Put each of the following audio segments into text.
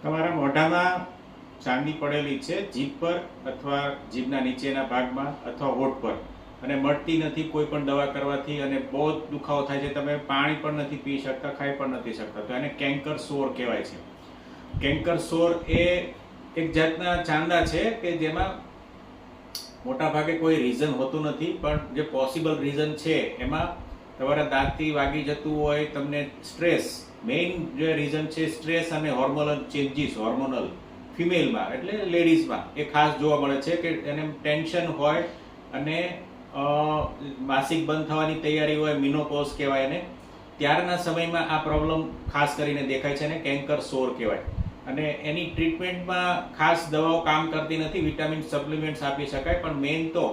તમારા મોઢામાં ચાંદી પડેલી છે જીભ પર અથવા જીભના નીચેના ભાગમાં અથવા હોઠ પર અને મળતી નથી કોઈ પણ દવા કરવાથી અને બહુ જ દુખાવો થાય છે, તમે પાણી પણ નથી પી શકતા, ખાઈ પણ નથી શકતા, તો એને કેન્કર સોર કહેવાય છે. કેન્કર સોર એ એક જાતના ચાંદા છે કે જેમાં મોટા ભાગે કોઈ રીઝન હોતું નથી, પણ જે પોસિબલ રીઝન છે એમાં તમારા દાંતથી વાગી જતું હોય, તમને સ્ટ્રેસ, મેઇન જે રીઝન છે સ્ટ્રેસ અને હોર્મોનલ ચેન્જીસ, હોર્મોનલ ફિમેલમાં એટલે લેડીઝમાં એ ખાસ જોવા મળે છે કે એને ટેન્શન હોય અને માસિક બંધ થવાની તૈયારી હોય, મિનોપોઝ કહેવાય એને, ત્યારના સમયમાં આ પ્રોબ્લેમ ખાસ કરીને દેખાય છે અને કેન્કર સોર કહેવાય. અને એની ટ્રીટમેન્ટમાં ખાસ દવાઓ કામ કરતી નથી, વિટામિન સપ્લિમેન્ટ્સ આપી શકાય, પણ મેઇન તો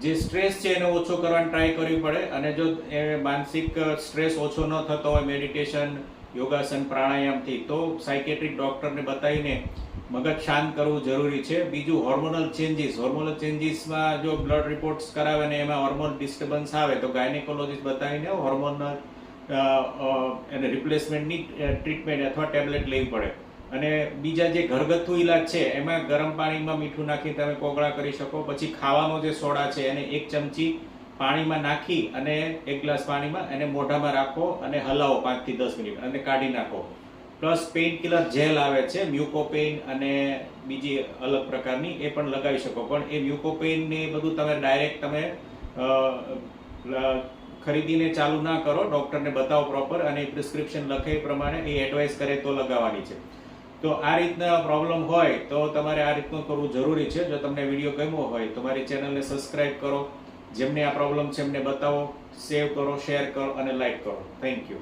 જે સ્ટ્રેસ છે એને ઓછો કરવાની ટ્રાય કરવી પડે. અને જો એ માનસિક સ્ટ્રેસ ઓછો ન થતો હોય મેડિટેશન, યોગાસન, પ્રાણાયામથી, તો સાયકેટ્રિક ડોક્ટરને બતાવીને મગજ શાંત કરવું જરૂરી છે. બીજું હોર્મોનલ ચેન્જીસ, હોર્મોનલ ચેન્જીસમાં જો બ્લડ રિપોર્ટ્સ કરાવે અને એમાં હોર્મોન ડિસ્ટર્બન્સ આવે તો ગાયનેકોલોજીસ્ટ બતાવીને હોર્મોનલ એને રિપ્લેસમેન્ટની ટ્રીટમેન્ટ અથવા ટેબ્લેટ લેવી પડે. અને બીજા જે ઘરગથ્થુ ઈલાજ છે એમાં ગરમ પાણીમાં મીઠું નાખી તમે કોગળા કરી શકો. પછી ખાવાનો જે સોડા છે એને 1 ચમચી પાણીમાં નાખી અને 1 ગ્લાસ પાણીમાં એને મોઢામાં રાખો અને હલાવો 5 થી 10 મિનિટ અને કાઢી નાખો. પ્લસ પેઇન કિલર જેલ આવે છે, મ્યુકોપેઇન અને બીજી અલગ પ્રકારની, એ પણ લગાવી શકો. પણ એ મ્યુકોપેઇન ને એ બધું તમે ડાયરેક્ટ તમે ખરીદીને ચાલુ ના કરો, ડોક્ટરને બતાવો પ્રોપર અને પ્રિસ્ક્રિપ્શન લખે એ પ્રમાણે એ એડવાઇસ કરે તો લગાવવાની છે. તો આ રીતના પ્રોબ્લેમ હોય તો તમારે આ રીતનું કરવું જરૂરી છે. જો તમને વિડીયો ગમ્યો હોય તો મારી ચેનલને સબસ્ક્રાઇબ કરો, જેમને આ પ્રોબ્લેમ છે એમને બતાવો, સેવ કરો, શેર કરો અને લાઈક કરો. Thank you.